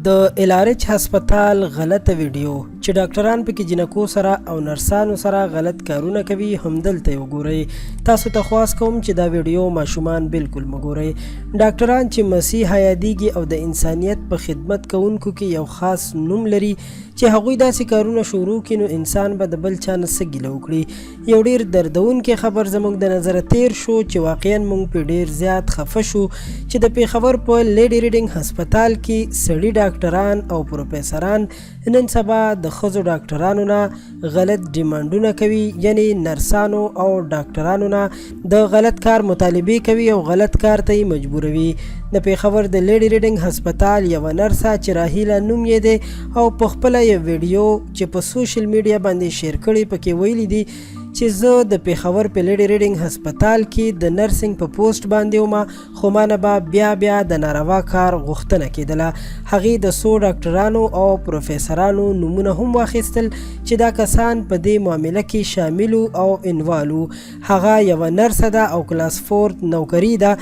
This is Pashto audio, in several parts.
د الارچ هسپتال غلطه ویډیو چې ډاکټران پکې جنکو سره او نرسانو سره غلط کارونه کوي همدلته وګورئ. تاسو ته خواست کوم چې دا ویډیو ماشومان بالکل مګورئ. ډاکټران چې مسیح یادیږي او د انسانیت په خدمت کوونکو کې یو خاص نوم لري چې هغوی داسې کارونه شروع کړي نو انسان به د بل چا نه څه ګیله وکړي. یو ډېر دردونکی خبر زموږ د نظره تیر شو چې واقعا موږ پې ډېر زیات خفه شو چې د پېښور په لیډي ریډینګ هسپتال کې سړي ډاکټران او پروفیسران نن سبا د ښځو ډاکټرانو نه غلط ډیمانډونه کوي، یعنی نرسانو او ډاکټرانو نه د غلط کار مطالبې کوي او غلط کار ته یې مجبوروي. د پېښور د لیډي ریډینګ هسپتال یوه نرسه چې راهیله نوم یې دی او په خپله یو ویډیو چې په سوشل میډیا باندې شیر کړی پکې ویلي دي چې زه د پېښور په لیډي ریډینګ هسپتال کې د نرسنګ په پوسټ باندې وم، خو ما نه به بیا د ناروا کار غوښتنه کېدله. هغې د څو ډاکټرانو او پروفیسرانو نومونه هم واخیستل چې دا کسان په دې معامله کې شامل او انوالو. هغه یوه نرسه ده او کلاس 4 نوکري ده.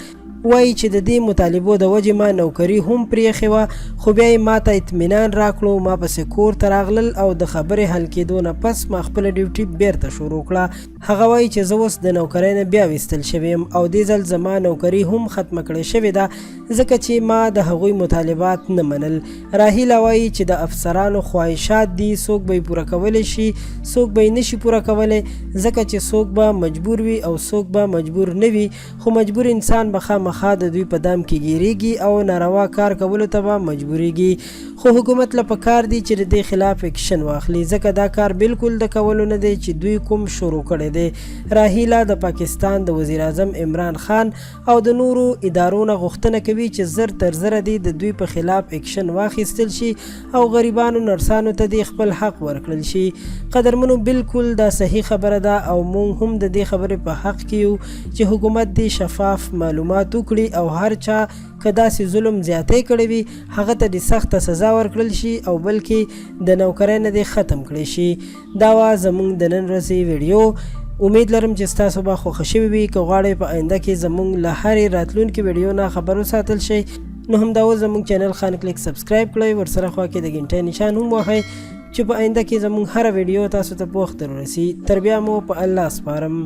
وایي چې د دې مطالبو د وجې ما نوکري هم پرېښې وه، خو بیا یې ما ته اطمینان راکړو. ما پسې کور ته راغلل او د خبرې حل کېدو نه پس ما خپله ډیوټي بیرته شروع کړه. هغه وایي چې زه اوس د نوکرۍ نه بیا ویستل شوی یم او دې ځل زما نوکري هم ختمه کړې شوې ده ځکه چې ما د هغوی مطالبات نه منل. راهیله وایي چې د افسرانو خواهشات دي، څوک به یې پوره کولی شي څوک به یې نشي پوره کولی ځکه چې څوک به مجبور وي او څوک به مجبور نه وي، خو مجبور انسان به خامخا د دوی په دام کې ګیریږي او ناروا کار کولو ته به مجبوریږي. خو حکومت له پکار دی چې د دې خلاف اکشن واخلي ځکه دا کار بالکل د کولو نه دی چې دوی کوم شروع کړی دی. راهیله د پاکستان د وزیر اعظم عمران خان او د نورو ادارو نه غوښتنه کوي چې زر تر زره دی د دوی په خلاف اکشن واخیستل شي او غریبانو نرسانو ته دی خپل حق ورکړل شي. قدرمنو، بالکل دا صحیح خبره ده او موږ هم د دې خبرې په حق کې یو چې حکومت دی شفاف معلومات وکړي او هر چا که داسې ظلم زیاتی کړی وي هغه ته د سخته سزا ورکړل شي او بلکې د نوکرۍ نه دی ختم کړی شي. دا وه زموږ د نن ورځې ویډیو. امید لرم چې ستاسو به خوښه شوي وي. که غواړئ په آینده کې زموږ له هرې راتلونکې ویډیو نه خبر وساتل شئ نو همدا اوس زموږ چینل خان کلیک سبسکرایب کړئ، ورسره خوا کې د غنټۍ نشان هم وهئ چې په آینده کې زموږ هره ویډیو تاسو ته په وخت ورسي. تر بیا مو په الله سپارم.